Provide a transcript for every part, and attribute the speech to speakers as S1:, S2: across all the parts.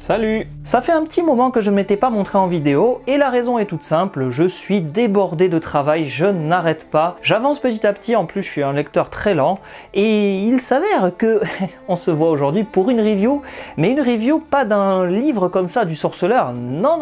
S1: Salut! Ça fait un petit moment que je ne m'étais pas montré en vidéo et la raison est toute simple, je suis débordé de travail, je n'arrête pas. J'avance petit à petit, en plus je suis un lecteur très lent et il s'avère que on se voit aujourd'hui pour une review, mais une review pas d'un livre comme ça du sorceleur, non,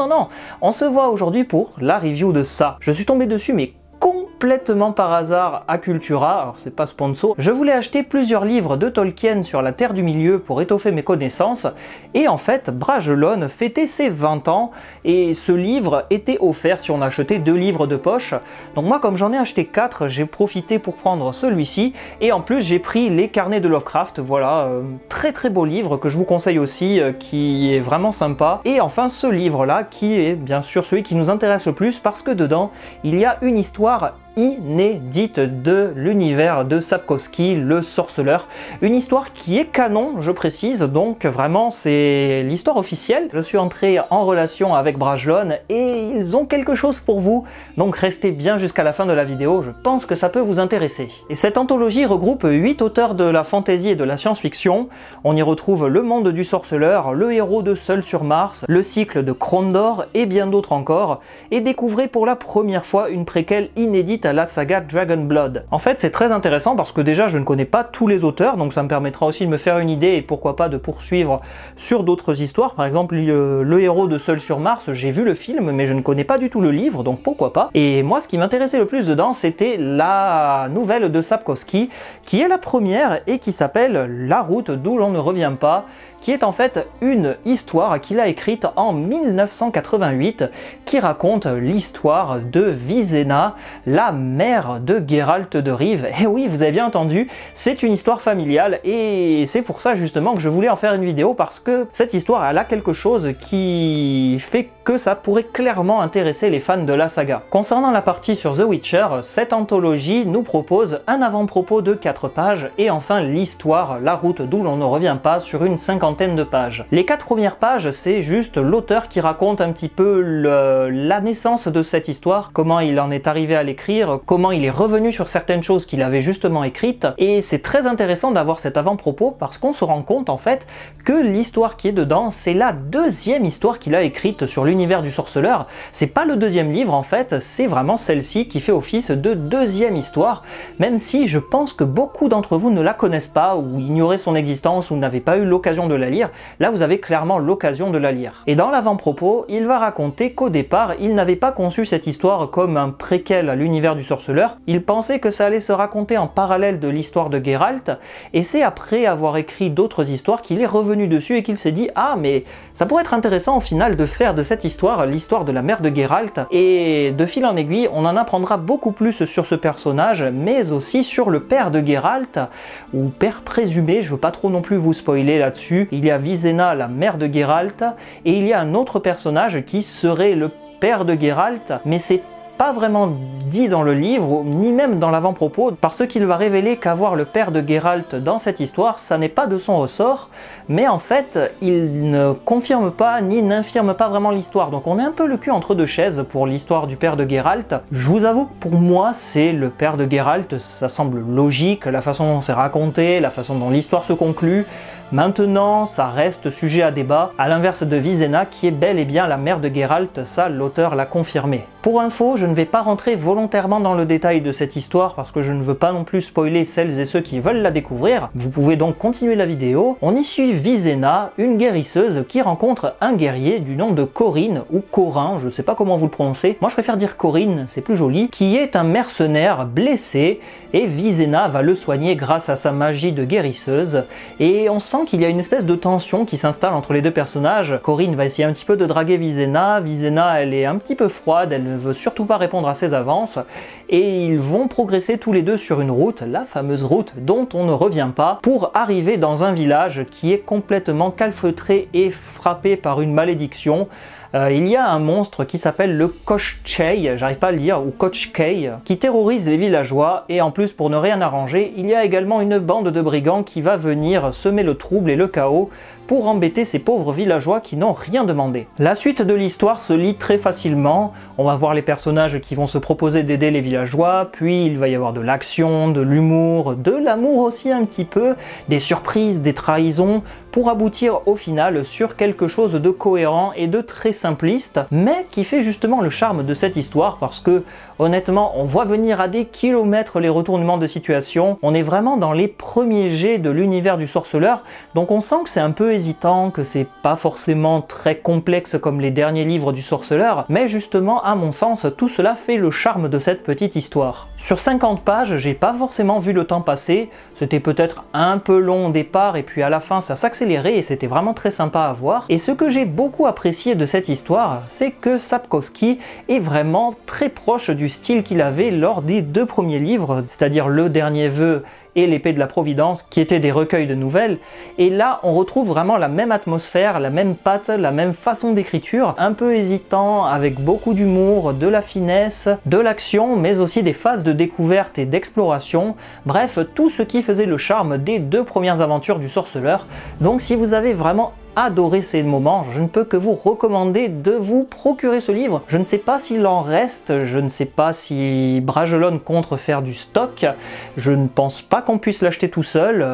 S1: on se voit aujourd'hui pour la review de ça. Je suis tombé dessus mais complètement par hasard à Cultura, alors c'est pas sponsor. Je voulais acheter plusieurs livres de Tolkien sur la Terre du Milieu pour étoffer mes connaissances et en fait Bragelonne fêtait ses 20 ans et ce livre était offert si on achetait 2 livres de poche. Donc moi comme j'en ai acheté 4, j'ai profité pour prendre celui-ci et en plus j'ai pris les carnets de Lovecraft, voilà, très beau livre que je vous conseille aussi, qui est vraiment sympa. Et enfin ce livre là qui est bien sûr celui qui nous intéresse le plus parce que dedans il y a une histoire inédite de l'univers de Sapkowski, le sorceleur. Une histoire qui est canon, je précise, donc vraiment c'est l'histoire officielle. Je suis entré en relation avec Bragelonne et ils ont quelque chose pour vous, donc restez bien jusqu'à la fin de la vidéo, je pense que ça peut vous intéresser. Et cette anthologie regroupe 8 auteurs de la fantasy et de la science-fiction. On y retrouve Le Monde du Sorceleur, Le Héros de Seul sur Mars, Le Cycle de Krondor et bien d'autres encore. Et découvrez pour la première fois une préquelle inédite à la saga Dragon Blood. En fait c'est très intéressant parce que déjà je ne connais pas tous les auteurs, donc ça me permettra aussi de me faire une idée et pourquoi pas de poursuivre sur d'autres histoires. Par exemple Le Héros de Seul sur Mars, j'ai vu le film mais je ne connais pas du tout le livre, donc pourquoi pas. Et moi ce qui m'intéressait le plus dedans c'était la nouvelle de Sapkowski qui est la première et qui s'appelle La Route d'où l'on ne revient pas, qui est en fait une histoire qu'il a écrite en 1988 qui raconte l'histoire de Viséna, la mère de Geralt de Rive. Et oui, vous avez bien entendu, c'est une histoire familiale et c'est pour ça justement que je voulais en faire une vidéo parce que cette histoire elle a quelque chose qui fait que ça pourrait clairement intéresser les fans de la saga. Concernant la partie sur The Witcher, cette anthologie nous propose un avant-propos de 4 pages et enfin l'histoire, la route d'où l'on ne revient pas, sur une 50aine de pages. Les 4 premières pages, c'est juste l'auteur qui raconte un petit peu la naissance de cette histoire, comment il en est arrivé à l'écrire, comment il est revenu sur certaines choses qu'il avait justement écrites, et c'est très intéressant d'avoir cet avant-propos parce qu'on se rend compte en fait que l'histoire qui est dedans, c'est la 2e histoire qu'il a écrite sur l'univers du sorceleur. C'est pas le 2e livre en fait, c'est vraiment celle-ci qui fait office de 2e histoire, même si je pense que beaucoup d'entre vous ne la connaissent pas ou ignoraient son existence ou n'avaient pas eu l'occasion de la lire. Là vous avez clairement l'occasion de la lire. Et dans l'avant-propos, il va raconter qu'au départ, il n'avait pas conçu cette histoire comme un préquel à l'univers du sorceleur, il pensait que ça allait se raconter en parallèle de l'histoire de Geralt, et c'est après avoir écrit d'autres histoires qu'il est revenu dessus et qu'il s'est dit « Ah, mais ça pourrait être intéressant au final de faire de cette histoire l'histoire de la mère de Geralt », et de fil en aiguille, on en apprendra beaucoup plus sur ce personnage, mais aussi sur le père de Geralt, ou père présumé, je veux pas trop non plus vous spoiler là-dessus. Il y a Viséna, la mère de Geralt, et il y a un autre personnage qui serait le père de Geralt, mais c'est pas vraiment dit dans le livre, ni même dans l'avant-propos, parce qu'il va révéler qu'avoir le père de Geralt dans cette histoire, ça n'est pas de son ressort, mais en fait, il ne confirme pas, ni n'infirme pas vraiment l'histoire, donc on est un peu le cul entre deux chaises pour l'histoire du père de Geralt. Je vous avoue, pour moi, c'est le père de Geralt, ça semble logique, la façon dont c'est raconté, la façon dont l'histoire se conclut. Maintenant, ça reste sujet à débat, à l'inverse de Viséna qui est bel et bien la mère de Geralt, ça l'auteur l'a confirmé. Pour info, je ne vais pas rentrer volontairement dans le détail de cette histoire parce que je ne veux pas non plus spoiler celles et ceux qui veulent la découvrir. Vous pouvez donc continuer la vidéo. On y suit Viséna, une guérisseuse qui rencontre un guerrier du nom de Corinne ou Corin, je sais pas comment vous le prononcez. Moi je préfère dire Corinne, c'est plus joli, qui est un mercenaire blessé et Viséna va le soigner grâce à sa magie de guérisseuse et on sent qu'il y a une espèce de tension qui s'installe entre les deux personnages. Corinne va essayer un petit peu de draguer Viséna, Viséna elle est un petit peu froide, elle ne veut surtout pas répondre à ses avances, et ils vont progresser tous les deux sur une route, la fameuse route dont on ne revient pas, pour arriver dans un village qui est complètement calfeutré et frappé par une malédiction. il y a un monstre qui s'appelle le Koshchei, j'arrive pas à le dire, ou Kochkei, qui terrorise les villageois, et en plus pour ne rien arranger, il y a également une bande de brigands qui va venir semer le trouble et le chaos pour embêter ces pauvres villageois qui n'ont rien demandé. La suite de l'histoire se lit très facilement, on va voir les personnages qui vont se proposer d'aider les villageois, puis il va y avoir de l'action, de l'humour, de l'amour aussi un petit peu, des surprises, des trahisons, pour aboutir au final sur quelque chose de cohérent et de très simpliste, mais qui fait justement le charme de cette histoire parce que honnêtement on voit venir à des kilomètres les retournements de situation, on est vraiment dans les premiers jets de l'univers du sorceleur, donc on sent que c'est un peu hésitant, que c'est pas forcément très complexe comme les derniers livres du sorceleur, mais justement à mon sens tout cela fait le charme de cette petite histoire. Sur 50 pages, j'ai pas forcément vu le temps passer, c'était peut-être un peu long au départ et puis à la fin ça s'accélérait et c'était vraiment très sympa à voir. Et ce que j'ai beaucoup apprécié de cette histoire, c'est que Sapkowski est vraiment très proche du style qu'il avait lors des 2 premiers livres, c'est-à-dire Le Dernier Vœu et L'Épée de la Providence, qui étaient des recueils de nouvelles, et là on retrouve vraiment la même atmosphère, la même patte, la même façon d'écriture, un peu hésitant, avec beaucoup d'humour, de la finesse, de l'action, mais aussi des phases de découverte et d'exploration, bref, tout ce qui faisait le charme des 2 premières aventures du sorceleur. Donc si vous avez vraiment adoré ces moments, je ne peux que vous recommander de vous procurer ce livre. Je ne sais pas s'il en reste, je ne sais pas si Bragelonne compte faire du stock, je ne pense pas qu'on puisse l'acheter tout seul,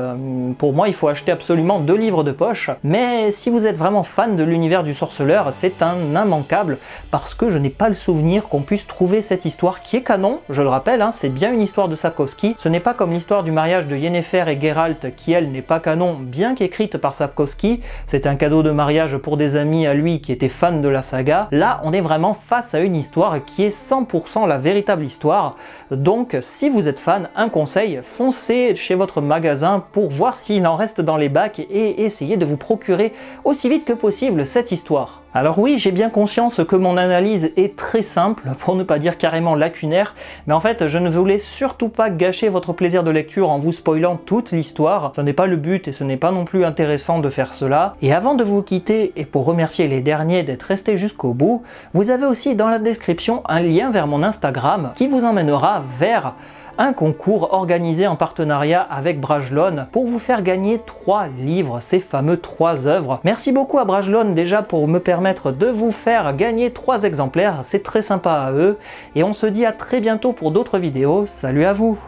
S1: pour moi il faut acheter absolument 2 livres de poche, mais si vous êtes vraiment fan de l'univers du sorceleur, c'est un immanquable, parce que je n'ai pas le souvenir qu'on puisse trouver cette histoire qui est canon, je le rappelle, hein, c'est bien une histoire de Sapkowski, ce n'est pas comme l'histoire du mariage de Yennefer et Geralt qui elle n'est pas canon, bien qu'écrite par Sapkowski, c'est un cadeau de mariage pour des amis à lui qui étaient fans de la saga. Là, on est vraiment face à une histoire qui est 100% la véritable histoire. Donc, si vous êtes fan, un conseil, foncez chez votre magasin pour voir s'il en reste dans les bacs et essayez de vous procurer aussi vite que possible cette histoire. Alors oui, j'ai bien conscience que mon analyse est très simple, pour ne pas dire carrément lacunaire, mais en fait, je ne voulais surtout pas gâcher votre plaisir de lecture en vous spoilant toute l'histoire. Ce n'est pas le but et ce n'est pas non plus intéressant de faire cela. Et avant de vous quitter, et pour remercier les derniers d'être restés jusqu'au bout, vous avez aussi dans la description un lien vers mon Instagram qui vous emmènera vers un concours organisé en partenariat avec Bragelonne pour vous faire gagner 3 livres, ces fameux 3 œuvres. Merci beaucoup à Bragelonne déjà pour me permettre de vous faire gagner 3 exemplaires, c'est très sympa à eux, et on se dit à très bientôt pour d'autres vidéos, salut à vous!